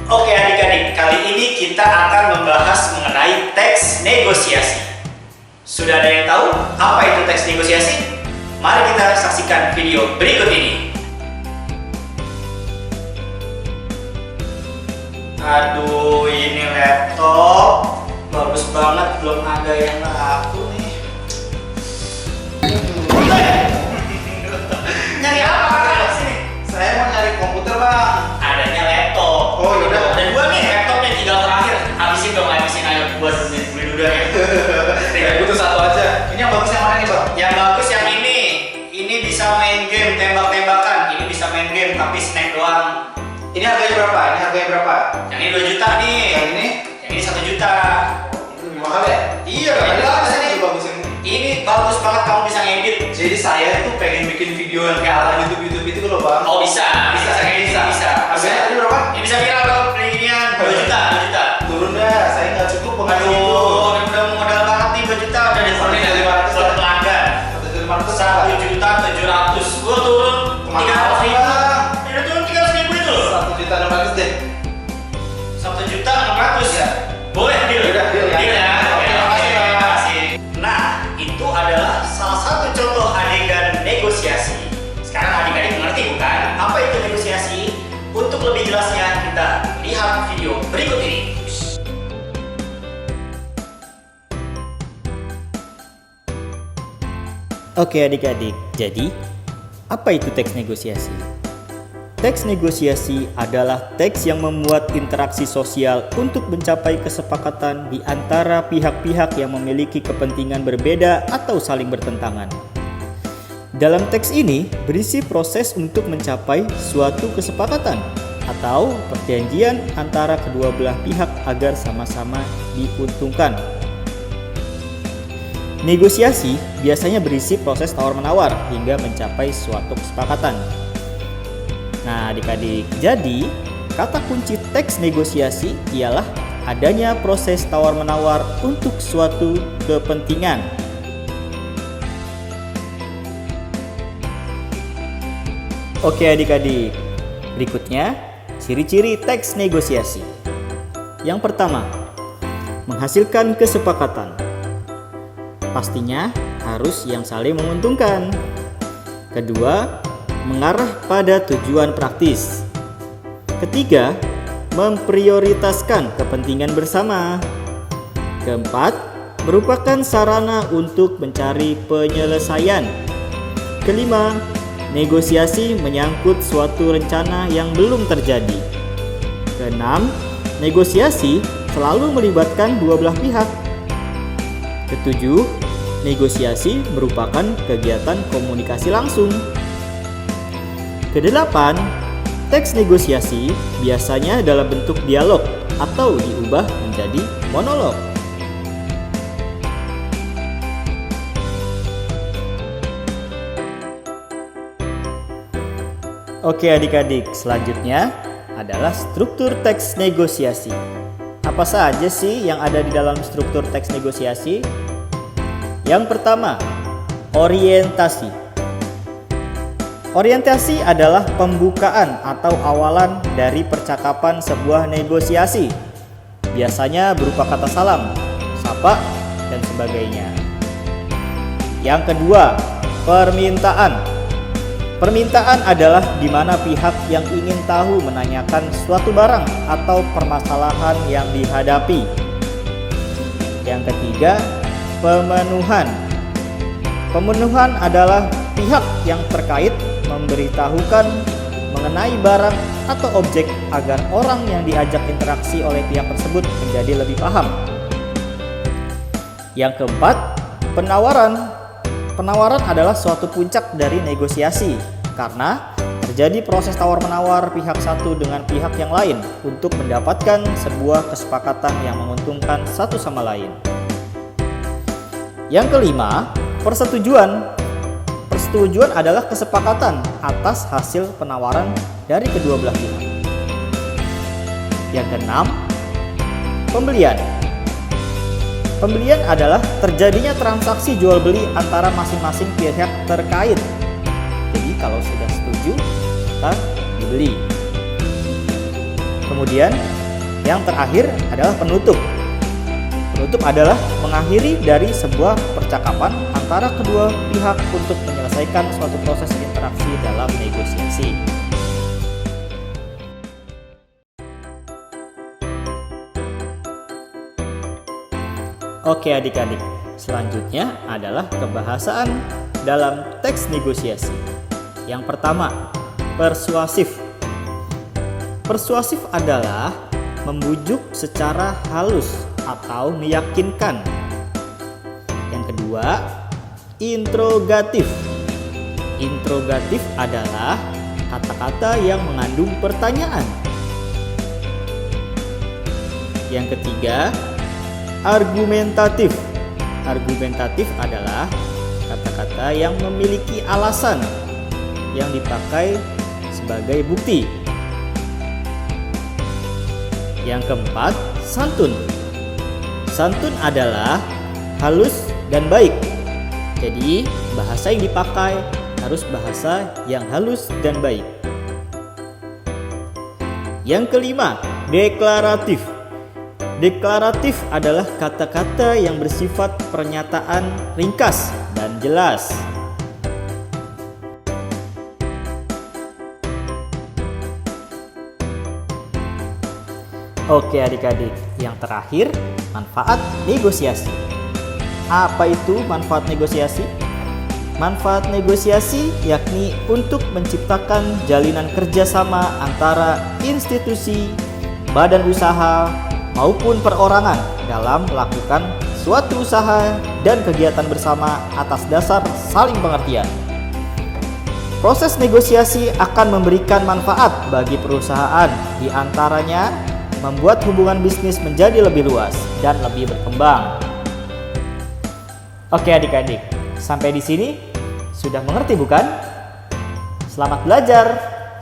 Oke adik-adik, kali ini kita akan membahas mengenai teks negosiasi. Sudah ada yang tahu apa itu teks negosiasi? Mari kita saksikan video berikut ini. Aduh, ini laptop bagus banget, belum ada yang laku nih. Nyari apa? Sini. Saya mau nyari komputer, Bang. Adanya laptop. Oh, yaudah. Ada dua nih laptopnya, tinggal terakhir. Habisin dong, habisin ayo buat beli dulu ya. Saya butuh satu aja. Ini yang bagus yang mana nih, Bang? Yang bagus yang ini. Ini bisa main game tembak-tembakan. Ini bisa main game tapi snack doang. Ini harganya berapa? Ini harganya berapa? Yang ini 2 juta nih. Yang ini? Yang ini 1 juta. Itu lebih mahal ya? Iya, Ini ini apa bagus sih ini. yang bagus ini? Ini bagus banget, kamu bisa ngedit. Jadi saya tuh pengen bikin video yang kayak ala YouTube itu loh, Bang. Oh bisa ngedit, bisa. Harganya tadi berapa? Ini bisa viral dong, beginian 2 juta, 2 juta. Turun dah, saya nggak cukup pengen itu. Aduh, udah modal banget nih 2 juta, udah diskonin Ini ya, 500 buat pelanggan. 1 juta 1.700.000. Gua turun 300.000. Bang. Udah turun 300.000 itu. 1.600.000 deh. 1.600.000 Ya. Boleh deal. Udah, deal ya. Deal ya. Oke, Oke, makasih, Bang. makasih. Nah, itu adalah salah satu contoh adegan negosiasi. Sekarang adik-adik mengerti bukan? Apa itu negosiasi? Untuk lebih jelasnya kita lihat video berikut ini. Oke adik-adik, jadi apa itu teks negosiasi? Teks negosiasi adalah teks yang memuat interaksi sosial untuk mencapai kesepakatan di antara pihak-pihak yang memiliki kepentingan berbeda atau saling bertentangan. Dalam teks ini berisi proses untuk mencapai suatu kesepakatan atau perjanjian antara kedua belah pihak agar sama-sama diuntungkan. Negosiasi biasanya berisi proses tawar-menawar hingga mencapai suatu kesepakatan. Nah, adik-adik, jadi kata kunci teks negosiasi ialah adanya proses tawar-menawar untuk suatu kepentingan. Oke adik-adik, berikutnya ciri-ciri teks negosiasi. Yang pertama, menghasilkan kesepakatan. Pastinya harus yang saling menguntungkan. Kedua, mengarah pada tujuan praktis. Ketiga, memprioritaskan kepentingan bersama. Keempat, merupakan sarana untuk mencari penyelesaian. Kelima, negosiasi menyangkut suatu rencana yang belum terjadi. Keenam, negosiasi selalu melibatkan dua belah pihak. Ketujuh, negosiasi merupakan kegiatan komunikasi langsung. Kedelapan, teks negosiasi biasanya dalam bentuk dialog atau diubah menjadi monolog. Oke adik-adik, selanjutnya adalah struktur teks negosiasi. Apa saja sih yang ada di dalam struktur teks negosiasi? Yang pertama, orientasi. Orientasi adalah pembukaan atau awalan dari percakapan sebuah negosiasi. Biasanya berupa kata salam, sapa, dan sebagainya. Yang kedua, permintaan. Permintaan adalah di mana pihak yang ingin tahu menanyakan suatu barang atau permasalahan yang dihadapi. Yang ketiga, pemenuhan. Pemenuhan adalah pihak yang terkait memberitahukan mengenai barang atau objek agar orang yang diajak interaksi oleh pihak tersebut menjadi lebih paham. Yang keempat, penawaran. Penawaran adalah suatu puncak dari negosiasi karena terjadi proses tawar-menawar pihak satu dengan pihak yang lain untuk mendapatkan sebuah kesepakatan yang menguntungkan satu sama lain. Yang kelima, persetujuan. Persetujuan adalah kesepakatan atas hasil penawaran dari kedua belah pihak. Yang keenam, pembelian. Pembelian adalah terjadinya transaksi jual beli antara masing-masing pihak terkait. Jadi kalau sudah setuju, maka dibeli. Kemudian Yang terakhir adalah penutup. Penutup adalah mengakhiri dari sebuah percakapan antara kedua pihak untuk menyelesaikan suatu proses interaksi dalam negosiasi. Oke adik-adik, selanjutnya adalah kebahasaan dalam teks negosiasi. Yang pertama, persuasif. Persuasif adalah membujuk secara halus atau meyakinkan. Yang kedua, interrogatif. Interrogatif adalah kata-kata yang mengandung pertanyaan. Yang ketiga, argumentatif. Argumentatif adalah kata-kata yang memiliki alasan yang dipakai sebagai bukti. Yang keempat, santun. Santun adalah halus dan baik. Jadi, bahasa yang dipakai harus bahasa yang halus dan baik. Yang kelima, deklaratif. Deklaratif adalah kata-kata yang bersifat pernyataan ringkas dan jelas. Oke adik-adik, yang terakhir, manfaat negosiasi. Apa itu manfaat negosiasi? Manfaat negosiasi yakni untuk menciptakan jalinan kerjasama antara institusi, badan usaha, maupun perorangan dalam melakukan suatu usaha dan kegiatan bersama atas dasar saling pengertian. Proses negosiasi akan memberikan manfaat bagi perusahaan, di antaranya membuat hubungan bisnis menjadi lebih luas dan lebih berkembang. Oke adik-adik, sampai di sini sudah mengerti bukan? Selamat belajar,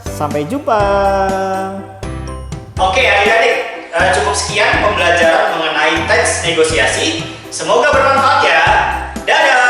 sampai jumpa. Oke adik-adik, cukup sekian pembelajaran mengenai teks negosiasi. Semoga bermanfaat ya. Dadah.